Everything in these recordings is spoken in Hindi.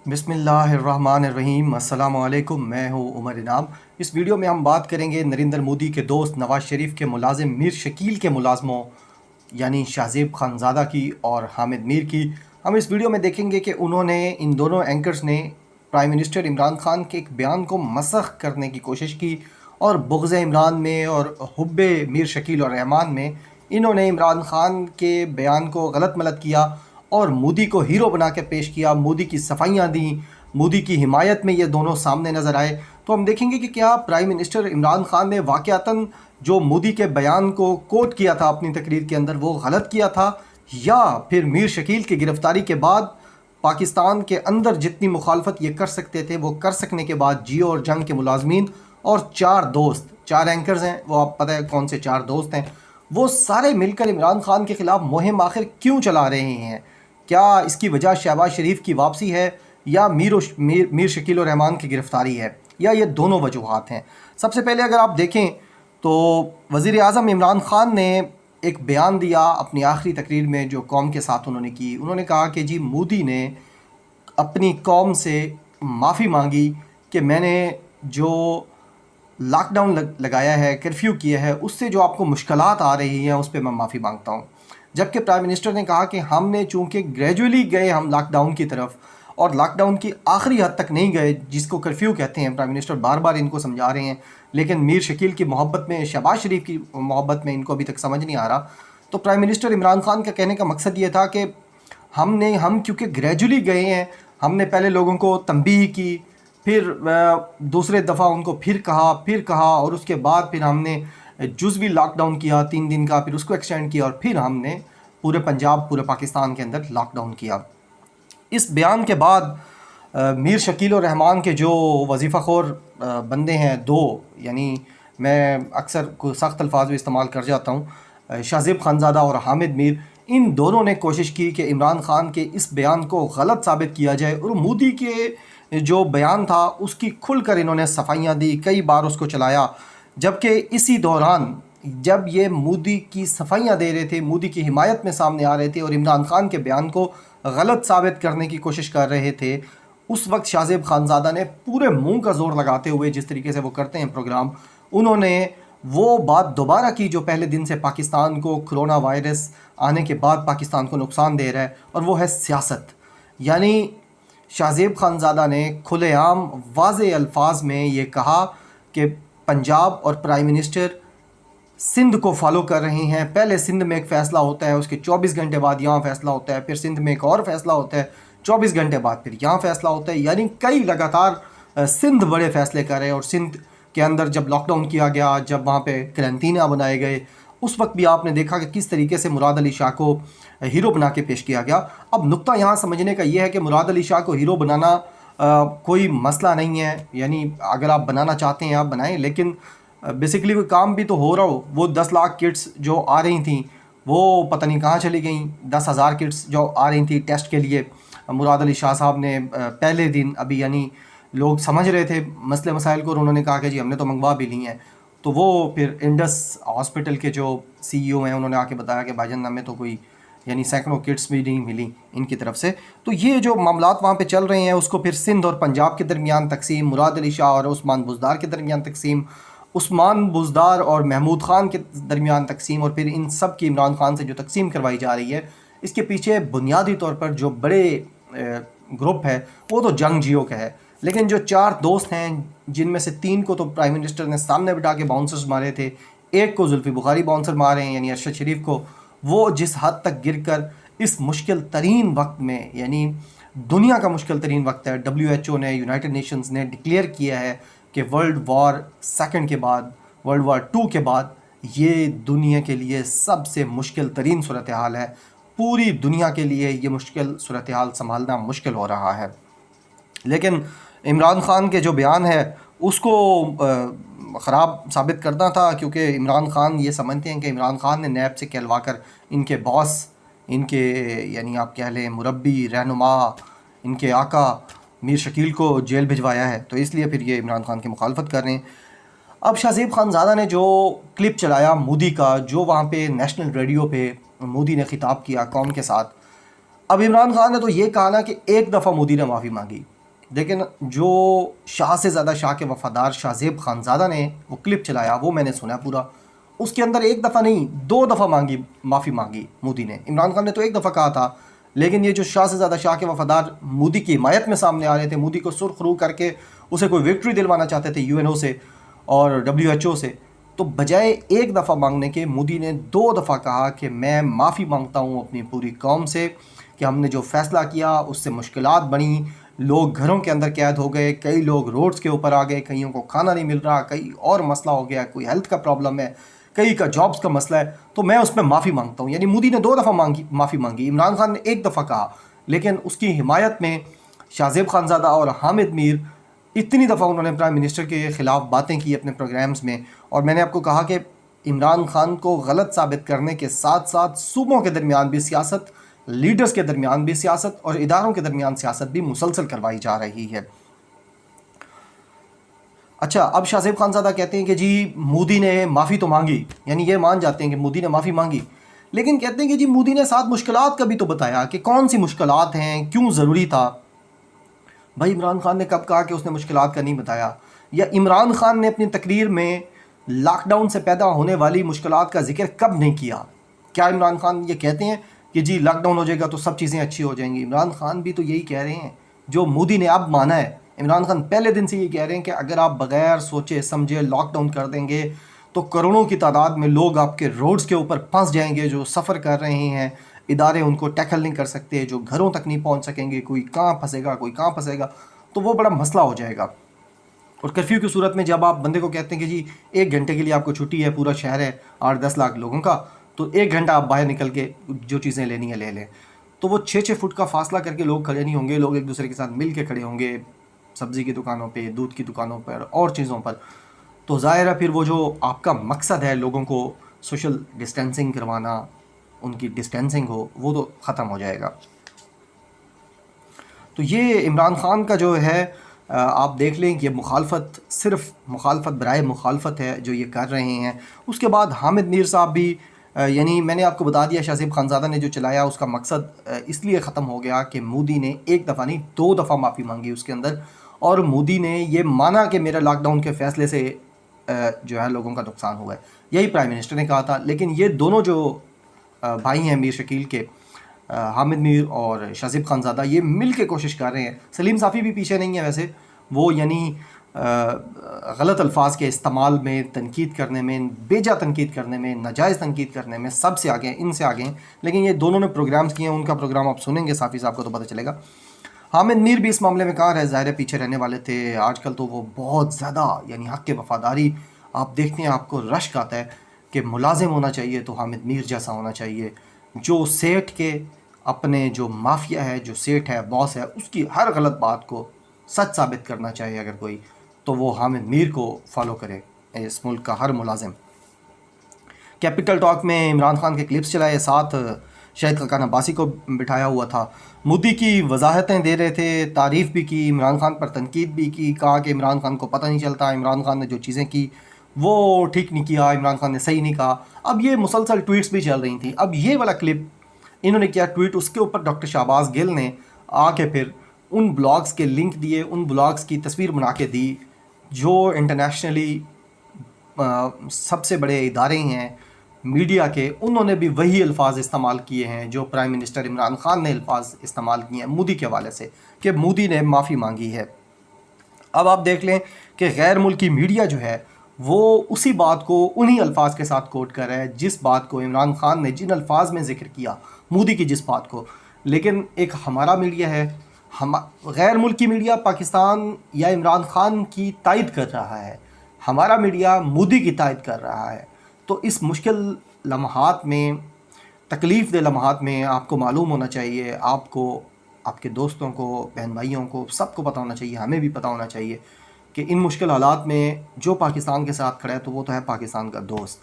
बिस्मिल्लाहिर्रहमानिर्रहीम। अस्सलाम वालेकुम। मैं हूँ उमर इनाम। इस वीडियो में हम बात करेंगे नरेंद्र मोदी के दोस्त नवाज़ शरीफ के मुलाजिम मीर शकील के मुलाजमों यानी शाहज़ेब खानज़ादा की और हामिद मीर की। हम इस वीडियो में देखेंगे कि उन्होंने इन दोनों एंकर्स ने प्राइम मिनिस्टर इमरान खान के एक बयान को मसख़ करने की कोशिश की और बुग़्ज़ इमरान में और हुब्बे मीर शकील और रहमान में इन्होंने इमरान खान के बयान को गलत मलत किया और मोदी को हीरो बना के पेश किया। मोदी की सफाइयाँ दी, मोदी की हिमायत में ये दोनों सामने नज़र आए। तो हम देखेंगे कि क्या प्राइम मिनिस्टर इमरान खान ने वाक़यातन जो मोदी के बयान को कोट किया था अपनी तकरीर के अंदर वो गलत किया था, या फिर मीर शकील की गिरफ़्तारी के बाद पाकिस्तान के अंदर जितनी मुखालफत ये कर सकते थे वो कर सकने के बाद जियो और जंग के मुलाजमीन और चार दोस्त, चार एंकर्स हैं, वो आप पता है कौन से चार दोस्त हैं, वो सारे मिलकर इमरान खान के ख़िलाफ़ मुहिम आखिर क्यों चला रहे हैं। क्या इसकी वजह शहबाज शरीफ की वापसी है या मीर शकील और रहमान की गिरफ़्तारी है, या ये दोनों वजूहात हैं। सबसे पहले अगर आप देखें तो वज़ीर आज़म इमरान खान ने एक बयान दिया अपनी आखिरी तकरीर में जो कौम के साथ उन्होंने की। उन्होंने कहा कि जी मोदी ने अपनी कौम से माफ़ी मांगी कि मैंने जो लॉकडाउन लगाया है, कर्फ्यू किया है, उससे जो आपको मुश्किलात आ रही हैं उस पर मैं माफ़ी मांगता हूँ। जबकि प्राइम मिनिस्टर ने कहा कि हमने चूँकि ग्रेजुअली गए हम लॉकडाउन की तरफ और लॉकडाउन की आखिरी हद तक नहीं गए जिसको कर्फ्यू कहते हैं। प्राइम मिनिस्टर बार बार इनको समझा रहे हैं, लेकिन मीर शकील की मोहब्बत में, शहबाज शरीफ की मोहब्बत में इनको अभी तक समझ नहीं आ रहा। तो प्राइम मिनिस्टर इमरान खान का कहने का मकसद ये था कि हम क्योंकि ग्रेजुअली गए हैं, हमने पहले लोगों को तंबीह की, फिर दूसरे दफ़ा उनको फिर कहा और उसके बाद फिर हमने जुज़वी लॉकडाउन किया 3 दिन का, फिर उसको एक्सटेंड किया और फिर हमने पूरे पंजाब, पूरे पाकिस्तान के अंदर लॉकडाउन किया। इस बयान के बाद मीर शकील और रहमान के जो वजीफ़ाखोर बंदे हैं दो, यानी मैं अक्सर को सख्त अल्फाज भी इस्तेमाल कर जाता हूँ, शाहज़ेब खानज़ादा और हामिद मीर, इन दोनों ने कोशिश की कि इमरान खान के इस बयान को गलत साबित किया जाए और मोदी के जो बयान था उसकी खुलकर इन्होंने सफाइयाँ दी, कई बार उसको चलाया। जबकि इसी दौरान जब ये मोदी की सफाइयाँ दे रहे थे, मोदी की हिमायत में सामने आ रहे थे और इमरान खान के बयान को गलत साबित करने की कोशिश कर रहे थे, उस वक्त शाहज़ेब खानज़ादा ने पूरे मुंह का जोर लगाते हुए, जिस तरीके से वो करते हैं प्रोग्राम, उन्होंने वो बात दोबारा की जो पहले दिन से पाकिस्तान को कोरोना वायरस आने के बाद पाकिस्तान को नुकसान दे रहा है, और वो है सियासत। यानी शाहज़ेब खानज़ादा ने खुलेआम वाज़े अल्फाज में ये कहा कि पंजाब और प्राइम मिनिस्टर सिंध को फॉलो कर रहे हैं। पहले सिंध में एक फ़ैसला होता है, उसके 24 घंटे बाद यहाँ फ़ैसला होता है, फिर सिंध में एक और फ़ैसला होता है, 24 घंटे बाद फिर यहाँ फ़ैसला होता है। यानी कई लगातार सिंध बड़े फ़ैसले कर रहे हैं। और सिंध के अंदर जब लॉकडाउन किया गया, जब वहाँ पे करंतना बनाए गए, उस वक्त भी आपने देखा कि किस तरीके से मुराद अली शाह को हीरो बना के पेश किया गया। अब नुक्ता यहाँ समझने का ये है कि मुराद अली शाह को हीरो बनाना कोई मसला नहीं है, यानी अगर आप बनाना चाहते हैं आप बनाएं, लेकिन बेसिकली कोई काम भी तो हो रहा हो। वो 10 लाख किट्स जो आ रही थी वो पता नहीं कहाँ चली गई। 10,000 किट्स जो आ रही थी टेस्ट के लिए, मुराद अली शाह साहब ने पहले दिन अभी, यानी लोग समझ रहे थे मसले मसाइल को, और उन्होंने कहा कि जी हमने तो मंगवा भी ली हैं। तो वो फिर इंडस हॉस्पिटल के जो CEO हैं उन्होंने आके बताया कि भाईजान हमें तो कोई, यानी सैकड़ों किट्स भी नहीं मिली इनकी तरफ से। तो ये जो मामलात वहाँ पे चल रहे हैं, उसको फिर सिंध और पंजाब के दरमियान तकसीम, मुराद अली शाह और उस्मान बुज़दार के दरमियान तकसीम, उस्मान बुज़दार और महमूद ख़ान के दरमियान तकसीम, और फिर इन सब की इमरान खान से जो तकसीम करवाई जा रही है, इसके पीछे बुनियादी तौर पर जो बड़े ग्रुप है वो तो जंग जियो का है। लेकिन जो चार दोस्त हैं, जिनमें से 3 को तो प्राइम मिनिस्टर ने सामने बिठा के बाउंसर्स मारे थे, एक को जुल्फ़ी बुखारी बाउंसर मारे हैं यानी अरशद शरीफ को, वो जिस हद तक गिर कर इस मुश्किल तरीन वक्त में, यानी दुनिया का मुश्किल तरीन वक्त है, WHO ने, यूनाइटेड नेशंस ने डिक्लेयर किया है कि वर्ल्ड वॉर सेकंड के बाद, वर्ल्ड वॉर 2 के बाद ये दुनिया के लिए सबसे मुश्किल तरीन सूरत हाल है। पूरी दुनिया के लिए ये मुश्किल सूरत हाल संभालना मुश्किल हो रहा है। लेकिन इमरान खान के जो बयान है उसको ख़राब साबित करना था, क्योंकि इमरान खान ये समझते हैं कि इमरान खान ने नैब से कहलवा कर इनके बॉस, इनके यानी आप कह लें मुरब्बी, रहनुमा, इनके आका मीर शकील को जेल भिजवाया है, तो इसलिए फिर ये इमरान खान की मुखालफत कर रहे हैं। अब शाहज़ेब खानज़ादा ने जो क्लिप चलाया मोदी का, जो वहाँ पे नेशनल रेडियो पे मोदी ने ख़िताब किया कौम के साथ, अब इमरान खान ने तो ये कहा ना कि एक दफ़ा मोदी ने माफ़ी मांगी, लेकिन जो शाह से ज़्यादा शाह के वफ़ादार शाहज़ेब खानज़ादा ने वो क्लिप चलाया वो मैंने सुना पूरा। उसके अंदर एक दफ़ा नहीं 2 दफ़ा माफ़ी मांगी मोदी ने। इमरान खान ने तो एक दफ़ा कहा था, लेकिन ये जो शाह से ज़्यादा शाह के वफ़ादार मोदी की हिमायत में सामने आ रहे थे, मोदी को सुरखरू करके उसे कोई विक्ट्री दिलवाना चाहते थे यूएनओ से और WHO से, तो बजाय एक दफ़ा मांगने के मोदी ने 2 दफ़ा कहा कि मैं माफ़ी मांगता हूँ अपनी पूरी कौम से कि हमने जो फ़ैसला किया उससे मुश्किलात बढ़ी, लोग घरों के अंदर कैद हो गए, कई लोग रोड्स के ऊपर आ गए, कईयों को खाना नहीं मिल रहा, कई और मसला हो गया, कोई हेल्थ का प्रॉब्लम है, कई का जॉब्स का मसला है, तो मैं उसमें माफ़ी मांगता हूँ। यानी मोदी ने 2 दफ़ा माफ़ी मांगी, इमरान खान ने एक दफ़ा कहा, लेकिन उसकी हिमायत में शाहज़ेब खानज़ादा और हामिद मीर इतनी दफ़ा उन्होंने प्राइम मिनिस्टर के ख़िलाफ़ बातें की अपने प्रोग्राम्स में। और मैंने आपको कहा कि इमरान खान को गलत साबित करने के साथ साथ सूबों के दरमियान भी सियासत, लीडर्स के दरमियान भी सियासत और इदारों के दरमियान सियासत भी मुसलसल करवाई जा रही है। अच्छा, अब शाहज़ेब खानज़ादा कहते हैं कि जी मोदी ने माफ़ी तो मांगी, यानी ये मान जाते हैं कि मोदी ने माफ़ी मांगी, लेकिन कहते हैं कि जी मोदी ने 7 मुश्किलात का भी तो बताया कि कौन सी मुश्किलात हैं, क्यों ज़रूरी था। भाई इमरान खान ने कब कहा कि उसने मुश्किलात का नहीं बताया? या इमरान खान ने अपनी तकरीर में लॉकडाउन से पैदा होने वाली मुश्किलात का जिक्र कब नहीं किया? क्या इमरान खान ये कहते हैं कि जी लॉकडाउन हो जाएगा तो सब चीज़ें अच्छी हो जाएंगी? इमरान खान भी तो यही कह रहे हैं जो मोदी ने अब माना है। इमरान खान पहले दिन से ये कह रहे हैं कि अगर आप बगैर सोचे समझे लॉकडाउन कर देंगे तो करोड़ों की तादाद में लोग आपके रोड्स के ऊपर फंस जाएंगे, जो सफ़र कर रहे हैं, इदारे उनको टैकल नहीं कर सकते, जो घरों तक नहीं पहुंच सकेंगे, कोई कहाँ फंसेगा कोई कहाँ फंसेगा, तो वो बड़ा मसला हो जाएगा। और कर्फ्यू की सूरत में जब आप बंदे को कहते हैं कि जी 1 घंटे के लिए आपको छुट्टी है, पूरा शहर है 8-10 लाख लोगों का, तो 1 घंटा आप बाहर निकल के जो चीज़ें लेनी है ले लें, तो वो 6-6 फुट का फासला करके लोग खड़े नहीं होंगे, लोग एक दूसरे के साथ मिल के खड़े होंगे, सब्ज़ी की दुकानों पे, दूध की दुकानों पर और चीज़ों पर। तो ज़ाहिर है फिर वो जो आपका मकसद है लोगों को सोशल डिस्टेंसिंग करवाना, उनकी डिस्टेंसिंग हो, वो तो ख़त्म हो जाएगा। तो ये इमरान खान का जो है आप देख लें कि मुखालफत सिर्फ मुखालफत बराए मुखालफत है जो ये कर रहे हैं। उसके बाद हामिद मीर साहब भी यानी मैंने आपको बता दिया शाहज़ेब खानज़ादा ने जो चलाया उसका मकसद इसलिए ख़त्म हो गया कि मोदी ने एक दफ़ा नहीं 2 दफ़ा माफ़ी मांगी उसके अंदर, और मोदी ने ये माना कि मेरे लॉकडाउन के फ़ैसले से जो है लोगों का नुकसान हुआ है, यही प्राइम मिनिस्टर ने कहा था। लेकिन ये दोनों जो भाई हैं मीर शकील के, हामिद मीर और शाहज़ेब खानज़ादा, ये मिल के कोशिश कर रहे हैं। सलीम साफ़ी भी पीछे नहीं है वैसे, वो यानी गलत अल्फाज के इस्तेमाल में, तनकीद करने में, बेजा तनकीद करने में, नाजायज़ तनकीद करने में सबसे आगे हैं, इनसे आगे हैं। लेकिन ये दोनों ने प्रोग्राम्स किए हैं, उनका प्रोग्राम आप सुनेंगे साफ़ी साहब को तो पता चलेगा। हामिद मीर भी इस मामले में कहाँ रहे, ज़ाहिर है पीछे रहने वाले थे। आजकल तो वो बहुत ज़्यादा यानी हक़ के वफ़ादारी आप देखते हैं, आपको रश्क आता है कि मुलाजिम होना चाहिए तो हामिद मीर जैसा होना चाहिए, जो सेठ के अपने जो माफिया है, जो सेठ है, बॉस है, उसकी हर गलत बात को सच साबित करना चाहिए अगर कोई, तो वो हामिद मीर को फॉलो करे इस मुल्क का हर मुलाजिम। कैपिटल टॉक में इमरान खान के क्लिप्स चलाए, साथ शाहिद खाकान अब्बासी को बिठाया हुआ था, मोदी की वजाहतें दे रहे थे, तारीफ़ भी की, इमरान खान पर तनकीद भी की, कहा कि इमरान खान को पता नहीं चलता, इमरान खान ने जो चीज़ें की वो ठीक नहीं किया, इमरान खान ने सही नहीं कहा। अब ये मुसलसल ट्वीट्स भी चल रही थी। अब ये वाला क्लिप इन्होंने किया ट्वीट, उसके ऊपर डॉक्टर शाहबाज गिल ने आके फिर उन ब्लॉग्स के लिंक दिए, उन ब्लॉग्स की तस्वीर बना के दी जो इंटरनेशनली सबसे बड़े इदारे हैं मीडिया के, उन्होंने भी वही अल्फाज इस्तेमाल किए हैं जो प्राइम मिनिस्टर इमरान खान ने अल्फाज इस्तेमाल किए हैं मोदी के हवाले से, कि मोदी ने माफ़ी मांगी है। अब आप देख लें कि गैर मुल्की मीडिया जो है वो उसी बात को उन्हीं अल्फाज के साथ कोट कर रहा है जिस बात को इमरान खान ने जिन अल्फाज में ज़िक्र किया, मोदी की जिस बात को। लेकिन एक हमारा मीडिया है, हम गैर मुल्की मीडिया पाकिस्तान या इमरान खान की तायद कर रहा है, हमारा मीडिया मोदी की तायद कर रहा है। तो इस मुश्किल लम्हात में, तकलीफ़ दे लम्हात में आपको मालूम होना चाहिए, आपको, आपके दोस्तों को, बहन भाइयों को, सबको पता होना चाहिए, हमें भी पता होना चाहिए कि इन मुश्किल हालात में जो पाकिस्तान के साथ खड़ा है तो वो तो है पाकिस्तान का दोस्त।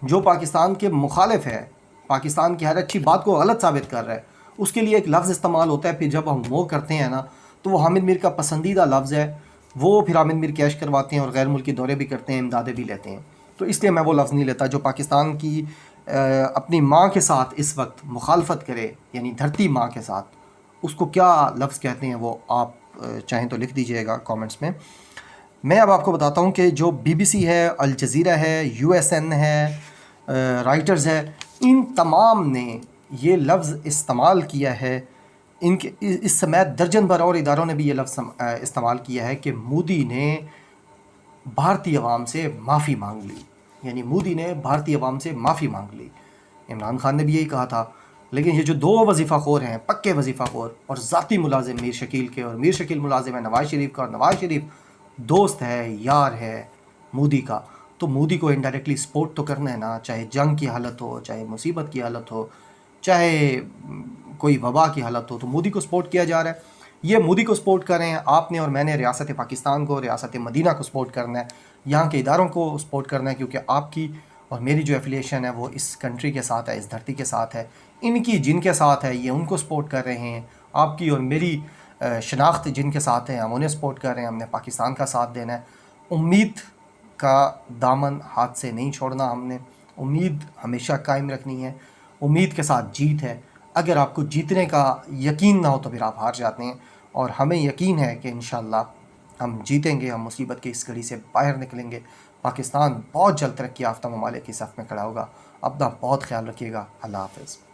जो पाकिस्तान के मुखालिफ है, पाकिस्तान की हर अच्छी बात को गलत साबित कर रहा है, उसके लिए एक लफ्ज़ इस्तेमाल होता है, फिर जब हम वो करते हैं ना तो वो हामिद मीर का पसंदीदा लफ्ज़ है, वो फिर हामिद मीर कैश करवाते हैं और गैर मुल्की दौरे भी करते हैं, इमदादें भी लेते हैं। तो इसलिए मैं वो लफ्ज़ नहीं लेता जो पाकिस्तान की अपनी माँ के साथ इस वक्त मुखालफत करे, यानी धरती माँ के साथ, उसको क्या लफ्ज़ कहते हैं वो आप चाहें तो लिख दीजिएगा कमेंट्स में। मैं अब आपको बताता हूँ कि जो BBC है, अल जज़ीरा है, USN है, राइटर्स है, इन तमाम ने ये लफ्ज़ इस्तेमाल किया है। इनके इस समय दर्जन भर और इदारों ने भी ये लफ्ज़ इस्तेमाल किया है कि मोदी ने भारतीय अवाम से माफ़ी मांग ली, यानी मोदी ने भारतीय अवाम से माफ़ी मांग ली। इमरान खान ने भी यही कहा था। लेकिन ये जो दो वजीफ़ाखोर हैं, पक्के वजीफ़ाखोर और ज़ाती मुलाजिम मीर शकील के, और मीर शकील मुलाजिम है नवाज़ शरीफ का, और नवाज़ शरीफ दोस्त है, यार है मोदी का, तो मोदी को इनडायरेक्टली सपोर्ट तो करना है ना, चाहे जंग की हालत हो, चाहे मुसीबत की हालत हो, चाहे कोई वबा की हालत हो, तो मोदी को सपोर्ट किया जा रहा है। ये मोदी को सपोर्ट कर रहे हैं, आपने और मैंने रियासत पाकिस्तान को, रियासत मदीना को सपोर्ट करना है, यहाँ के इदारों को सपोर्ट करना है, क्योंकि आपकी और मेरी जो एफिलिएशन है वो इस कंट्री के साथ है, इस धरती के साथ है। इनकी जिनके साथ है ये उनको सपोर्ट कर रहे हैं, आपकी और मेरी शनाख्त जिनके साथ है हम उन्हें सपोर्ट कर रहे हैं। हमने पाकिस्तान का साथ देना है। उम्मीद का दामन हाथ से नहीं छोड़ना, हमने उम्मीद हमेशा कायम रखनी है। उम्मीद के साथ जीत है। अगर आपको जीतने का यकीन ना हो तो फिर आप हार जाते हैं, और हमें यकीन है कि इंशाअल्लाह हम जीतेंगे, हम मुसीबत की इस घड़ी से बाहर निकलेंगे। पाकिस्तान बहुत जल्द तरक्की याफ्ता ममालिक की सफ़ में खड़ा होगा। अपना बहुत ख्याल रखिएगा। अल्लाह हाफ़िज़।